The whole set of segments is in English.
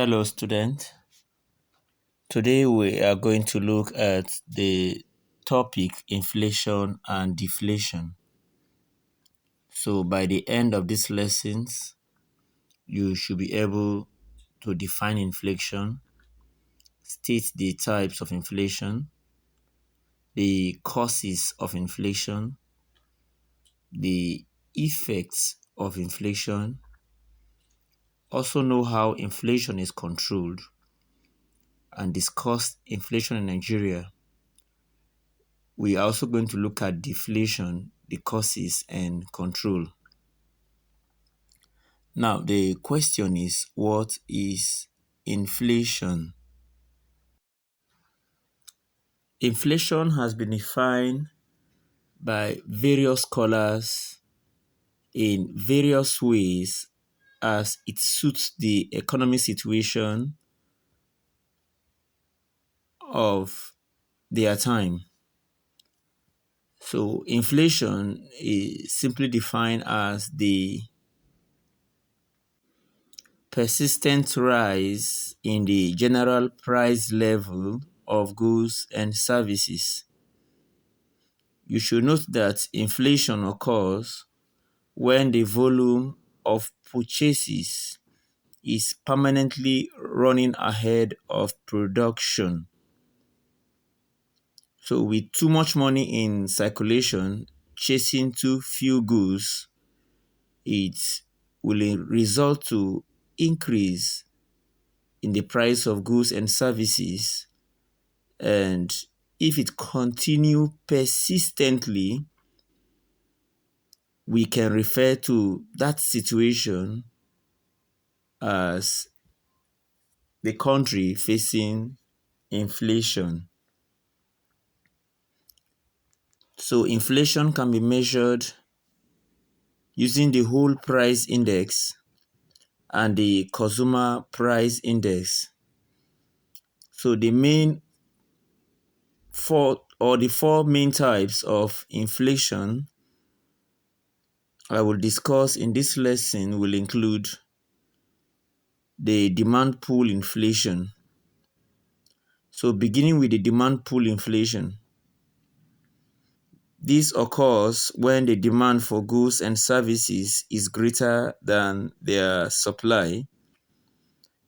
Hello, student. Today we are going to look at the topic inflation and deflation. So by the end of these lessons, you should be able to define inflation, state the types of inflation, the causes of inflation, the effects of inflation, also know how inflation is controlled, and discuss inflation in Nigeria. We are also going to look at deflation, the causes and control. Now, the question is, what is inflation? Inflation has been defined by various scholars in various ways as it suits the economic situation of their time. So, inflation is simply defined as the persistent rise in the general price level of goods and services. You should note that inflation occurs when the volume of purchases is permanently running ahead of production. So with too much money in circulation chasing too few goods, it will result to increase in the price of goods and services, and if it continue persistently, we can refer to that situation as the country facing inflation. So inflation can be measured using the whole price index and the consumer price index. So the four main types of inflation I will discuss in this lesson will include the demand pull inflation. So beginning with the demand pull inflation, this occurs when the demand for goods and services is greater than their supply.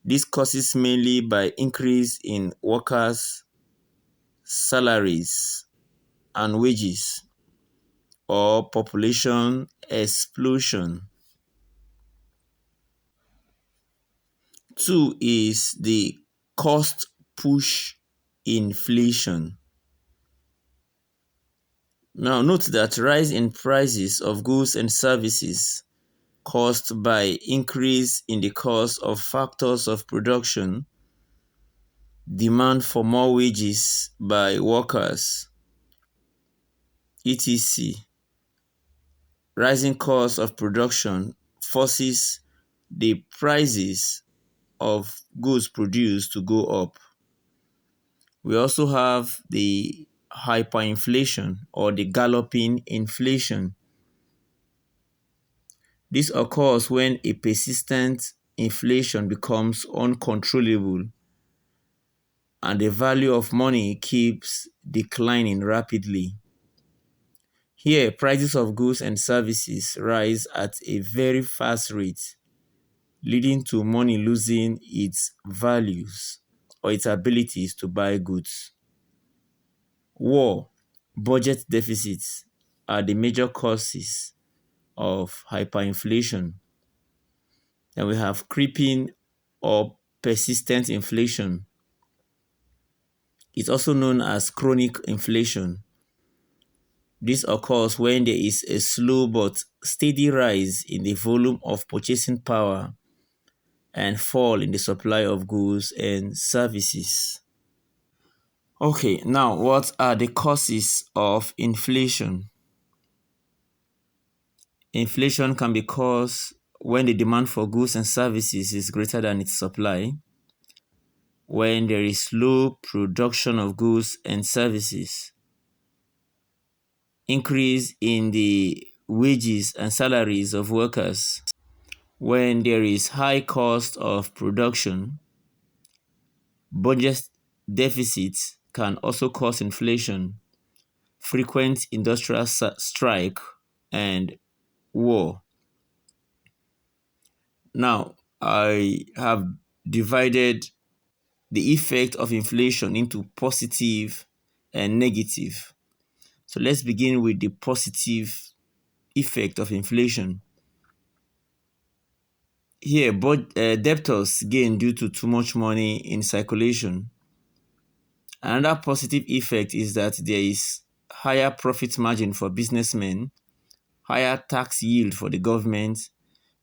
This causes mainly by increase in workers' salaries and wages or population explosion. Two is the cost push inflation. Now note that rise in prices of goods and services caused by increase in the cost of factors of production, demand for more wages by workers, etc. Rising cost of production forces the prices of goods produced to go up. We also have the hyperinflation or the galloping inflation. This occurs when a persistent inflation becomes uncontrollable and the value of money keeps declining rapidly. Here, prices of goods and services rise at a very fast rate, leading to money losing its values or its abilities to buy goods. War, budget deficits are the major causes of hyperinflation. Then we have creeping or persistent inflation. It's also known as chronic inflation. This occurs when there is a slow but steady rise in the volume of purchasing power and fall in the supply of goods and services. Okay, now what are the causes of inflation? Inflation can be caused when the demand for goods and services is greater than its supply, when there is low production of goods and services, increase in the wages and salaries of workers, when there is high cost of production, Budget deficits can also cause inflation, frequent industrial strike, and war. Now, I have divided the effect of inflation into positive and negative. So let's begin with the positive effect of inflation. Here, debtors gain due to too much money in circulation. Another positive effect is that there is higher profit margin for businessmen, higher tax yield for the government,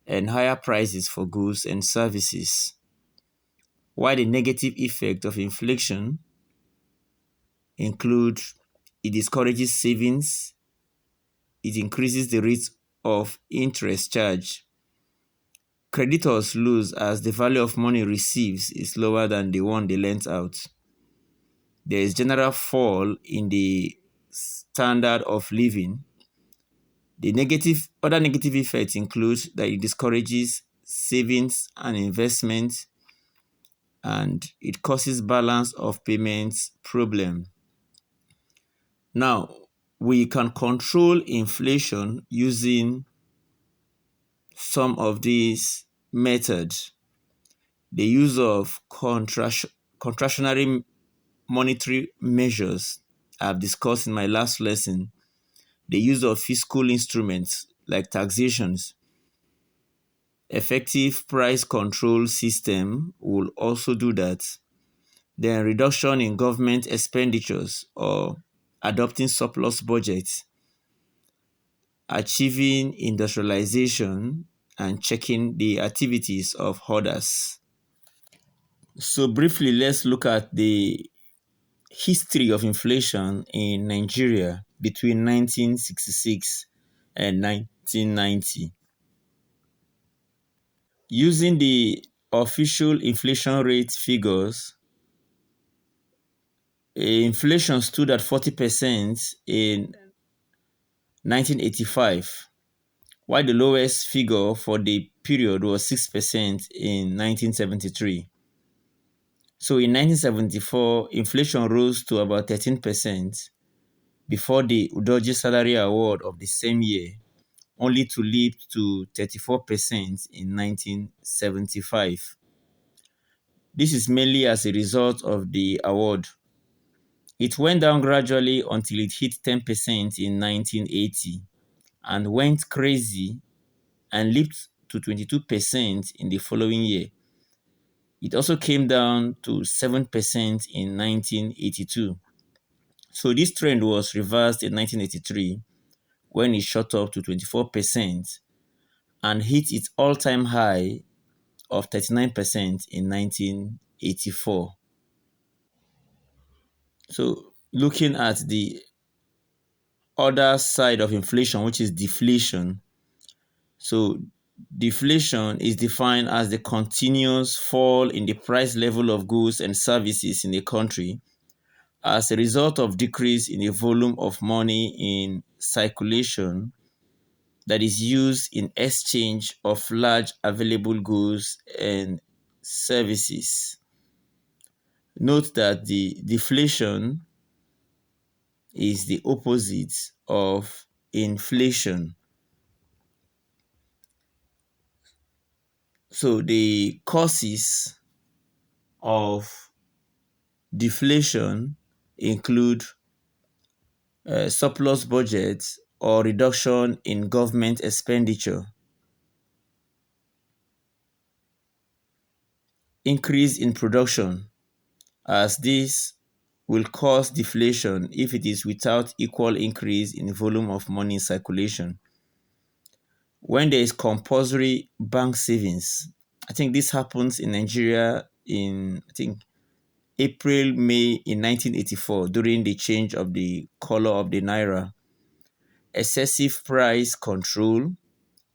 and higher prices for goods and services. While the negative effect of inflation include it discourages savings, it increases the rate of interest charge. Creditors lose as the value of money received is lower than the one they lent out. There is general fall in the standard of living. Other negative effects include that it discourages savings and investment, and it causes balance of payments problem. Now, we can control inflation using some of these methods. The use of contractionary monetary measures I've discussed in my last lesson. The use of fiscal instruments like taxations. Effective price control system will also do that. Then reduction in government expenditures or adopting surplus budgets, achieving industrialization, and checking the activities of hoarders. So briefly, let's look at the history of inflation in Nigeria between 1966 and 1990. Using the official inflation rate figures, inflation stood at 40% in 1985, while the lowest figure for the period was 6% in 1973. So in 1974, inflation rose to about 13% before the Udoji Salary Award of the same year, only to leap to 34% in 1975. This is mainly as a result of the award. It went down gradually until it hit 10% in 1980 and went crazy and leaped to 22% in the following year. It also came down to 7% in 1982. So this trend was reversed in 1983 when it shot up to 24% and hit its all-time high of 39% in 1984. So looking at the other side of inflation, which is deflation. So deflation is defined as the continuous fall in the price level of goods and services in a country as a result of decrease in the volume of money in circulation that is used in exchange of large available goods and services. Note that the deflation is the opposite of inflation. So the causes of deflation include surplus budgets or reduction in government expenditure, increase in production, as this will cause deflation if it is without equal increase in volume of money in circulation. When there is compulsory bank savings, I think this happens in Nigeria in, April, May in 1984 during the change of the color of the naira. Excessive price control,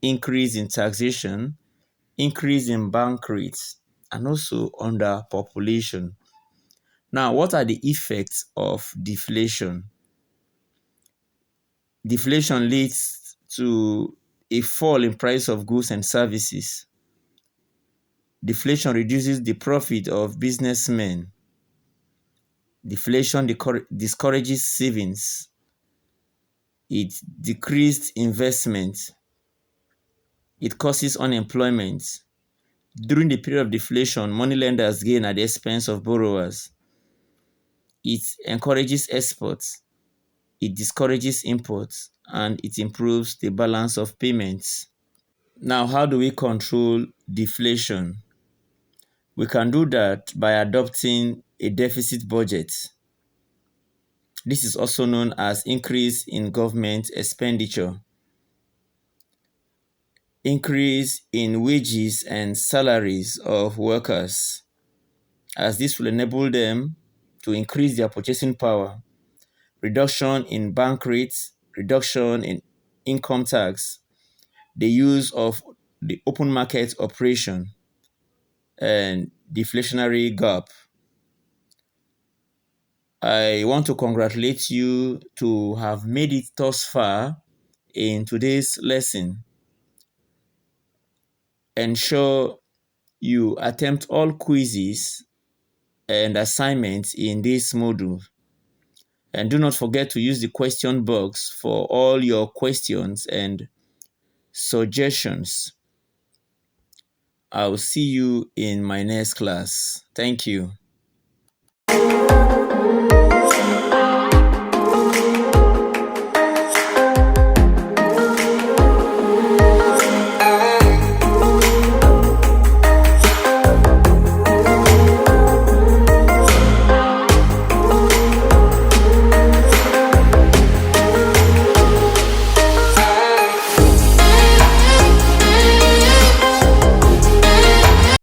increase in taxation, increase in bank rates, and also underpopulation. Now, what are the effects of deflation? Deflation leads to a fall in price of goods and services. Deflation reduces the profit of businessmen. Deflation discourages savings. It decreased investment. It causes unemployment. During the period of deflation, moneylenders gain at the expense of borrowers. It encourages exports. It discourages imports, and it improves the balance of payments. Now, how do we control deflation? We can do that by adopting a deficit budget. This is also known as increase in government expenditure, increase in wages and salaries of workers, as this will enable them to increase their purchasing power, reduction in bank rates, reduction in income tax, the use of the open market operation, and deflationary gap. I want to congratulate you to have made it thus far in today's lesson. Ensure you attempt all quizzes and assignments in this module. And do not forget to use the question box for all your questions and suggestions. I'll see you in my next class. Thank you.